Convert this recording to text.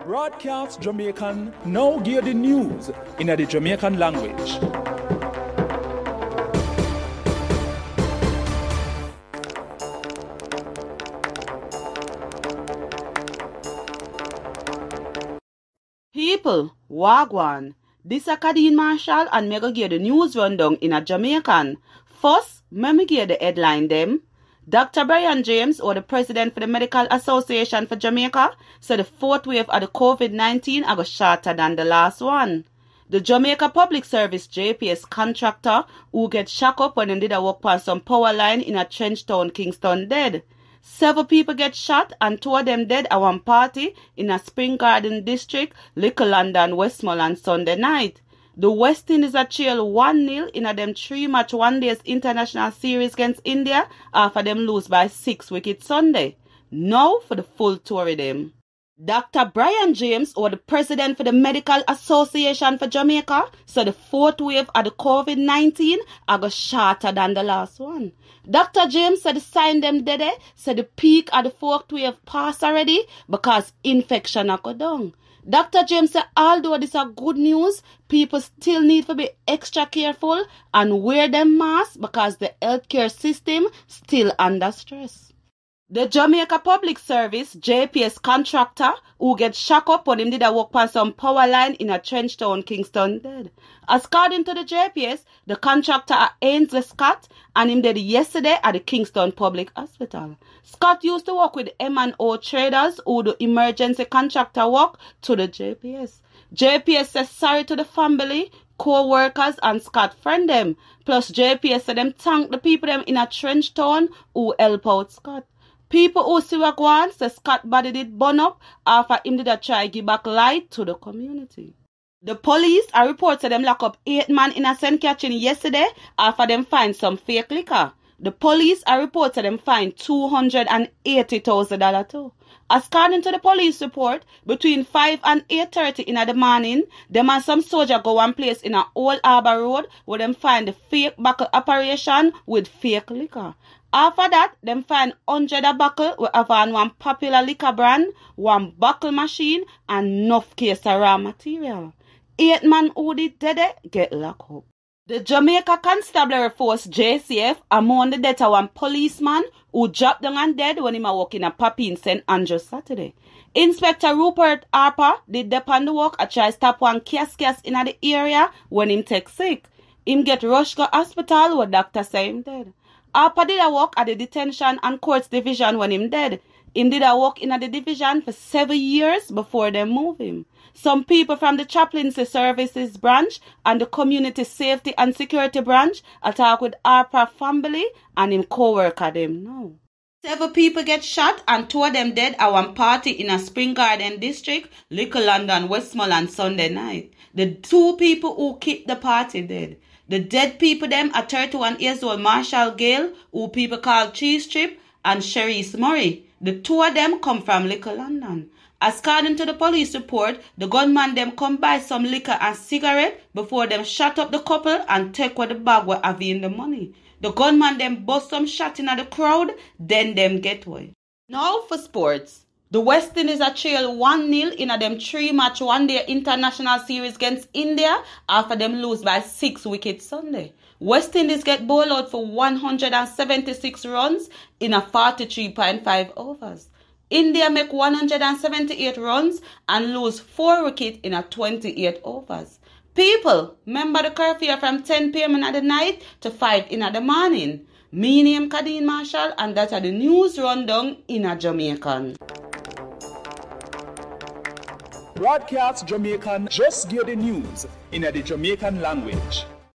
Braadkyaas Jamiekan now give the news in the Jamaican language. People, wagwan. This is Kadeen Marshall and me go give the news rundown in a Jamaican. First, me give the headline them. Dr. Brian James, or the president for the Medical Association for Jamaica, said the fourth wave of the COVID-19 are shorter than the last one. The Jamaica Public Service JPS contractor who get shocked up when they did a work on some power line in a Trenchtown, Kingston dead. 7 people get shot and 2 of them dead at one party in a Spring Garden district, Little London, Westmoreland Sunday night. The West Indies are trail 1-0 in a them 3-match one-days international series against India after them lose by 6 wickets Sunday. Now for the full tour of them. Dr. Brian James, or the president for the Medical Association for Jamaica, said the fourth wave of the COVID-19 are shorter than the last one. Dr. James said the sign them dead, said the peak of the fourth wave passed already because infection are go down. Dr. James said although this is good news, people still need to be extra careful and wear them masks because the healthcare system still under stress. The Jamaica Public Service JPS contractor who get shocked up when him did a work on some power line in a Trenchtown, Kingston dead. According to the JPS, the contractor are Ainsley Scott and him dead yesterday at the Kingston Public Hospital. Scott used to work with M&O traders who do emergency contractor work to the JPS. JPS says sorry to the family, co-workers and Scott friend them. Plus JPS said them thank the people them in a Trenchtown who help out Scott. People who see what going say Scott body did burn up after him did a try give back light to the community. The police are reported them lock up 8 men in a St. Catherine yesterday after them find some fake liquor. The police are reported them find $280,000 too. According to the police report, between 5 and 8:30 in the morning, them and some soldier go one place in a Old Harbour Road where them find the fake buckle operation with fake liquor. After that, them find 100 buckle we have on one popular liquor brand, 1 buckle machine, and enough case of raw material. 8 men who did dead get locked up. The Jamaica Constabulary Force JCF among the death of one policeman who dropped down and dead when he was working at Papi in St. Andrews Saturday. Inspector Rupert Harper did depend on the work and try stop one kias in the area when him take sick. Him get rushed to hospital where doctor say him dead. Harper did a work at the Detention and Courts Division when him dead. Him did a work in the division for 7 years before they move him. Some people from the Chaplaincy Services branch and the Community Safety and Security branch attack with Harper family and him co-worker them now. 7 people get shot and 2 of them dead at one party in a Spring Garden district, Little London, Westmoreland Sunday night. The 2 people who kept the party dead. The dead people them are 31 years old Marshall Gale, who people call Cheese Strip, and Cherise Murray. The 2 of them come from Little London. According to the police report, the gunman them come buy some liquor and cigarette before them shut up the couple and take what the bag were having the money. The gunman them bust some shot in the crowd, then them get away. Now for sports. The West Indies are trail 1-0 in a them 3-match one-day international series against India after them lose by 6 wickets Sunday. West Indies get bowled out for 176 runs in a 43.5 overs. India make 178 runs and lose 4 wickets in a 28 overs. People, remember the curfew from 10 p.m. in the night to 5 in the morning. Me name Kadeen Marshall and that's the news rundown in a Jamaican. Braadkyaas Jamiekan just give the news in the Jamaican language.